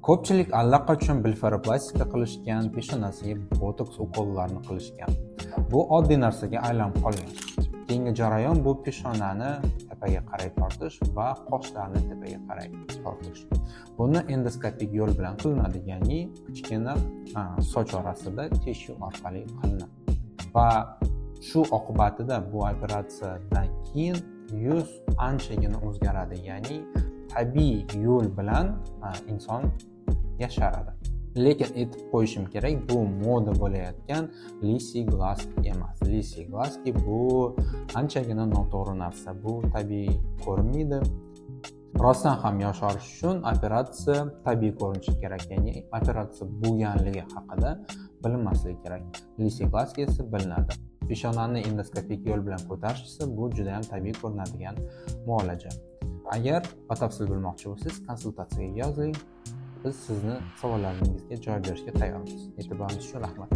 Ko'pchilik allaqachon bilfaroplastika qilishgan, peshonasiga botoks ukollarini qilishgan. Bu oddiy narsaga aylanib qolgan. Keyingi jarayon bu peshonani tepaga qaray tortish va qoshlarni tepaga qaray tortish. Buni endoskopik yo'l bilan qilinadi, ya'ni kichkina soch orasida teshik orqali qilinadi. Va shu oqibatida bu operatsiyadan keyin yuz anchagina o'zgaradi, ya'ni tabiiy yo'l bilan inson yasharadi. Lekin aytib qo'yishim kerak, bu moda bo'layotgan lisi glaski emas. Lisi glaski bu anchagina noto'g'ri narsa. Bu tabiiy ko'rinmaydi. Rostdan ham yosharish uchun operatsiya tabiiy ko'rinishi kerak, ya'ni operatsiya bo'lganligi haqida bilinmasligi kerak. Lisi glaski esa bilinadi. Peshonani endoskopik yo'l bilan ko'tarish esa bu juda ham tabiiy ko'rinadigan muolaja. Agar batafsil bilmoqchi bo'lsangiz, konsultatsiyaga yozing. Biz sizni savollaringizga javob berishga tayyormiz. E'tiboringiz uchun rahmat.